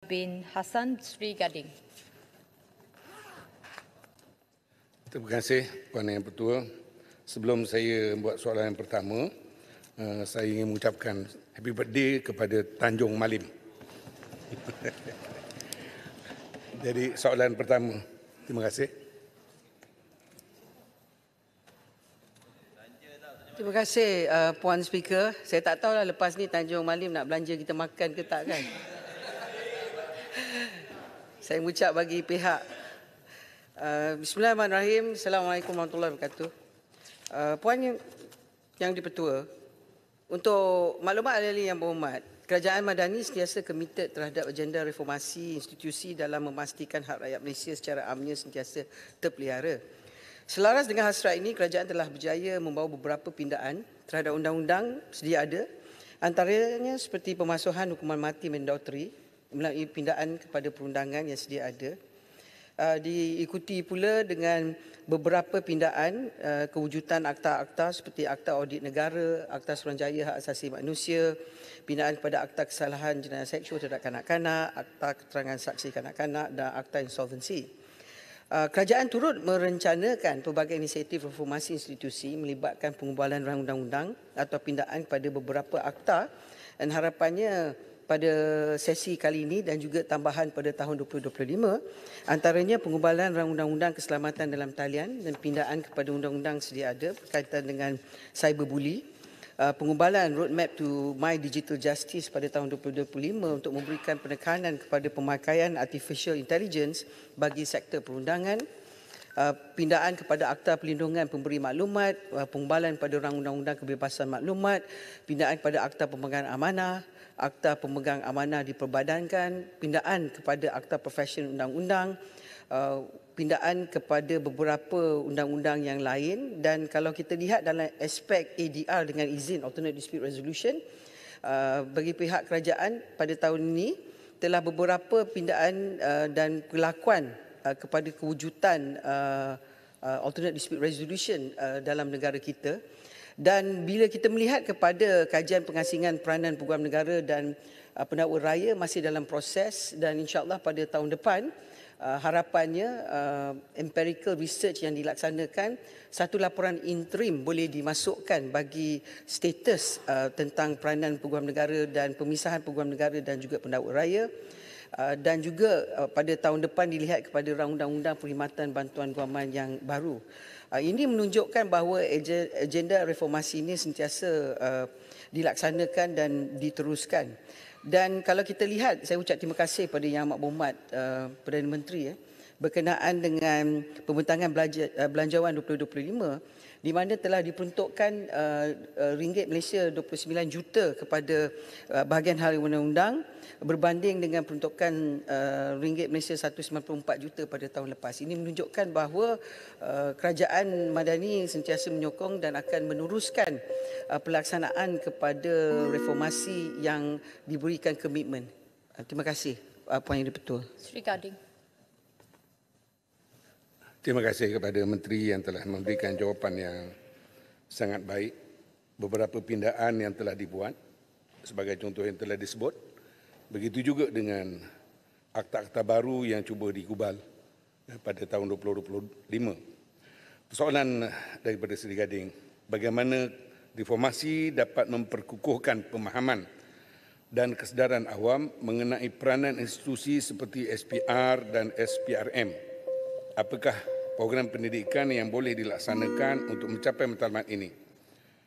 bin Hassan Sri Gading. Terima kasih Puan Yang Pertua. Sebelum saya buat soalan yang pertama, saya ingin mengucapkan happy birthday kepada Tanjung Malim. Jadi soalan pertama, terima kasih. Terima kasih Puan Speaker. Saya tak tahulah lepas ni Tanjung Malim nak belanja kita makan ke tak kan. Saya mengucap bagi pihak. Bismillahirrahmanirrahim. Assalamualaikum warahmatullahi wabarakatuh. Puan yang di-Pertua, untuk maklumat ahli yang berhormat, Kerajaan Madani sentiasa komited terhadap agenda reformasi institusi dalam memastikan hak rakyat Malaysia secara amnya sentiasa terpelihara. Selaras dengan hasrat ini, kerajaan telah berjaya membawa beberapa pindaan terhadap undang-undang sedia ada, antaranya seperti pemasuhan hukuman mati mandatory melalui pindaan kepada perundangan yang sedia ada. Diikuti pula dengan beberapa pindaan kewujudan akta-akta seperti Akta Audit Negara, Akta Suruhanjaya Hak Asasi Manusia, pindaan kepada Akta Kesalahan Jenayah Seksual terhadap kanak-kanak, Akta Keterangan Saksi Kanak-kanak dan Akta Insolvensi. Kerajaan turut merencanakan pelbagai inisiatif reformasi institusi melibatkan pengubahan rang undang-undang atau pindaan kepada beberapa akta, dan harapannya pada sesi kali ini dan juga tambahan pada tahun 2025, antaranya pengubahan rang undang-undang keselamatan dalam talian dan pindaan kepada undang-undang sedia ada berkaitan dengan cyberbully, pengubahan roadmap to My Digital Justice pada tahun 2025 untuk memberikan penekanan kepada pemakaian artificial intelligence bagi sektor perundangan, pindaan kepada Akta Perlindungan Pemberi Maklumat, pengubahan pada rang undang-undang kebebasan maklumat, pindaan kepada Akta Pemegang Amanah, Akta Pemegang Amanah diperbadankan, pindaan kepada Akta Profesi Undang-Undang, pindaan kepada beberapa undang-undang yang lain. Dan kalau kita lihat dalam aspek ADR dengan izin Alternate Dispute Resolution, bagi pihak kerajaan pada tahun ini telah beberapa pindaan dan perlakuan kepada kewujudan Alternate Dispute Resolution dalam negara kita. Dan bila kita melihat kepada kajian pengasingan peranan peguam negara dan pendakwa raya masih dalam proses, dan insya-Allah pada tahun depan harapannya empirical research yang dilaksanakan, satu laporan interim boleh dimasukkan bagi status tentang peranan peguam negara dan pemisahan peguam negara dan juga pendakwa raya. Dan juga pada tahun depan dilihat kepada rang undang-undang perkhidmatan bantuan guaman yang baru. Ini menunjukkan bahawa agenda reformasi ini sentiasa dilaksanakan dan diteruskan. Dan kalau kita lihat, saya ucap terima kasih pada Yang Amat Berhormat Perdana Menteri berkenaan dengan pembentangan belanjawan 2025, di mana telah diperuntukkan ringgit Malaysia 29 juta kepada bahagian hal undang-undang berbanding dengan peruntukan ringgit Malaysia 194 juta pada tahun lepas. Ini menunjukkan bahawa Kerajaan Madani sentiasa menyokong dan akan meneruskan pelaksanaan kepada reformasi yang diberikan komitmen. Terima kasih Puan Yang di-Pertua. Sri Gading. Terima kasih kepada Menteri yang telah memberikan jawapan yang sangat baik. Beberapa pindaan yang telah dibuat, sebagai contoh yang telah disebut. Begitu juga dengan akta-akta baru yang cuba digubal pada tahun 2025. Persoalan daripada Sri Gading, bagaimana reformasi dapat memperkukuhkan pemahaman dan kesedaran awam mengenai peranan institusi seperti SPR dan SPRM. Apakah program pendidikan yang boleh dilaksanakan untuk mencapai matlamat ini?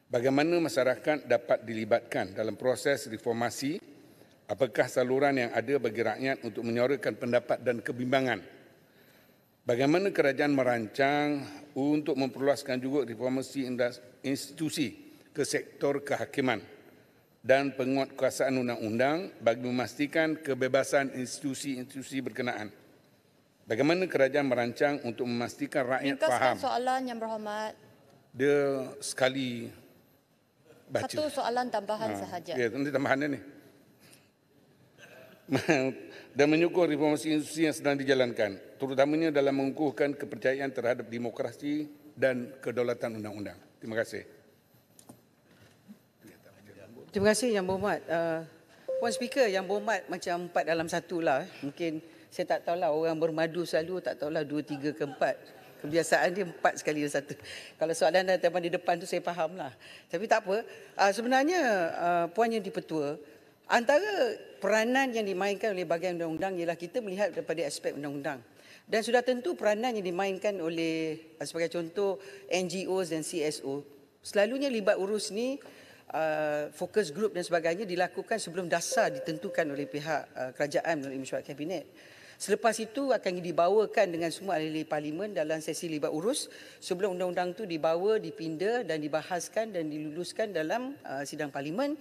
Bagaimana masyarakat dapat dilibatkan dalam proses reformasi? Apakah saluran yang ada bagi rakyat untuk menyuarakan pendapat dan kebimbangan? Bagaimana kerajaan merancang untuk memperluaskan juga reformasi institusi ke sektor kehakiman dan penguatkuasaan undang-undang bagi memastikan kebebasan institusi-institusi berkenaan? Bagaimana kerajaan merancang untuk memastikan rakyat faham? Soalan Yang Berhormat. Dia sekali baca. Satu soalan tambahan sahaja. Ya, nanti tambahannya ni. Dan menyokong reformasi institusi yang sedang dijalankan, terutamanya dalam mengukuhkan kepercayaan terhadap demokrasi dan kedaulatan undang-undang. Terima kasih. Terima kasih Yang Berhormat. Puan Speaker, yang berhormat macam 4 dalam 1 lah. Mungkin saya tak tahulah, orang bermadu selalu tak tahulah 2, 3 ke 4. Kebiasaan dia 4 sekali dalam 1. Kalau soalan datang di depan tu saya faham lah. Tapi tak apa. Sebenarnya Puan Yang di-Pertua, antara peranan yang dimainkan oleh bahagian undang-undang ialah kita melihat daripada aspek undang-undang. Dan sudah tentu peranan yang dimainkan oleh sebagai contoh NGOs dan CSO. Selalunya libat urus ni fokus group dan sebagainya dilakukan sebelum dasar ditentukan oleh pihak kerajaan melalui mesyuarat kabinet. Selepas itu akan dibawakan dengan semua ahli parlimen dalam sesi libat urus sebelum undang-undang itu dibawa, dipinda dan dibahaskan dan diluluskan dalam sidang parlimen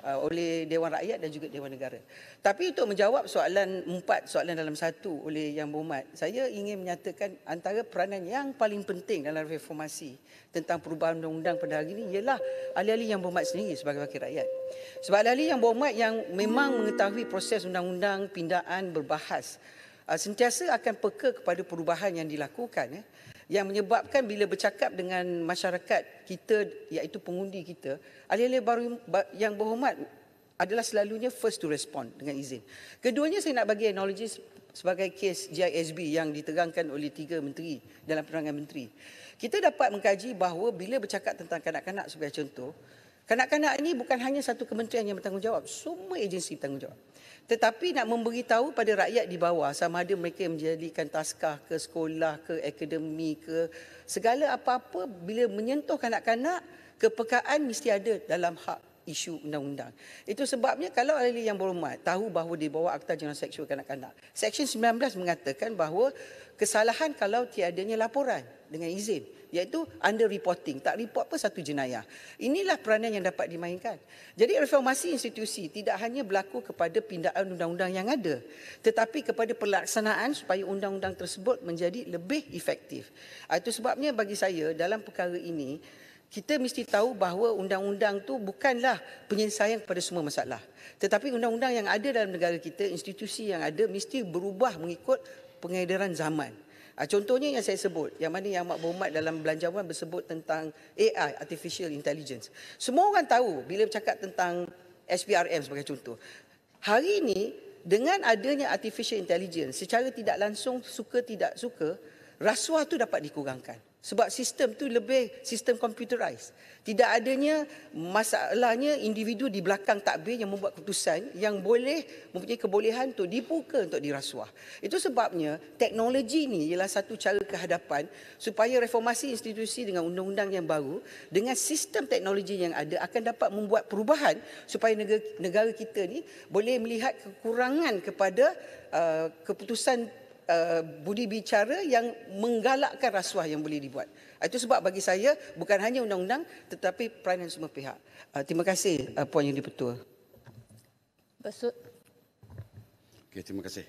oleh Dewan Rakyat dan juga Dewan Negara. Tapi untuk menjawab soalan 4, soalan dalam 1 oleh Yang Berhormat, saya ingin menyatakan antara peranan yang paling penting dalam reformasi tentang perubahan undang-undang pada hari ini ialah ahli-ahli Yang Berhormat sendiri sebagai wakil rakyat. Sebab ahli-ahli Yang Berhormat yang memang mengetahui proses undang-undang, pindaan, berbahas, sentiasa akan peka kepada perubahan yang dilakukan yang menyebabkan bila bercakap dengan masyarakat kita iaitu pengundi kita, ahli-ahli baru Yang Berhormat adalah selalunya first to respond dengan izin. Keduanya saya nak bagi analogi sebagai kes GISB yang diterangkan oleh 3 menteri dalam penerangan menteri. Kita dapat mengkaji bahawa bila bercakap tentang kanak-kanak sebagai contoh, kanak-kanak ini bukan hanya satu kementerian yang bertanggungjawab, semua agensi bertanggungjawab. Tetapi nak memberitahu pada rakyat di bawah sama ada mereka menjadikan taskah ke sekolah ke akademi ke segala apa-apa bila menyentuh kanak-kanak, kepekaan mesti ada dalam hak isu undang-undang. Itu sebabnya kalau ahli Yang Berhormat tahu bahawa di bawah Akta Jenayah Seksual Kanak-kanak, Seksyen 19 mengatakan bahawa kesalahan kalau tiadanya laporan dengan izin, iaitu under reporting. Tak report pun satu jenayah. Inilah peranan yang dapat dimainkan. Jadi reformasi institusi tidak hanya berlaku kepada pindaan undang-undang yang ada, tetapi kepada pelaksanaan supaya undang-undang tersebut menjadi lebih efektif. Itu sebabnya bagi saya dalam perkara ini, kita mesti tahu bahawa undang-undang tu bukanlah penyelesaian kepada semua masalah. Tetapi undang-undang yang ada dalam negara kita, institusi yang ada mesti berubah mengikut pengedaran zaman. Contohnya yang saya sebut, yang mana Yang Amat Berhormat dalam belanjawan bersebut tentang AI, Artificial Intelligence. Semua orang tahu bila bercakap tentang SPRM sebagai contoh. Hari ini, dengan adanya Artificial Intelligence, secara tidak langsung, suka tidak suka, rasuah itu dapat dikurangkan. Sebab sistem tu lebih sistem computerized. Tidak adanya masalahnya individu di belakang takbir yang membuat keputusan yang boleh mempunyai kebolehan untuk dibuka untuk dirasuah. Itu sebabnya teknologi ini ialah satu cara kehadapan supaya reformasi institusi dengan undang-undang yang baru dengan sistem teknologi yang ada akan dapat membuat perubahan supaya negara kita ni boleh melihat kekurangan kepada keputusan budi bicara yang menggalakkan rasuah yang boleh dibuat. Itu sebab bagi saya bukan hanya undang-undang tetapi peranan semua pihak. Terima kasih Puan Yang di-Pertua. Besut. Okey, terima kasih.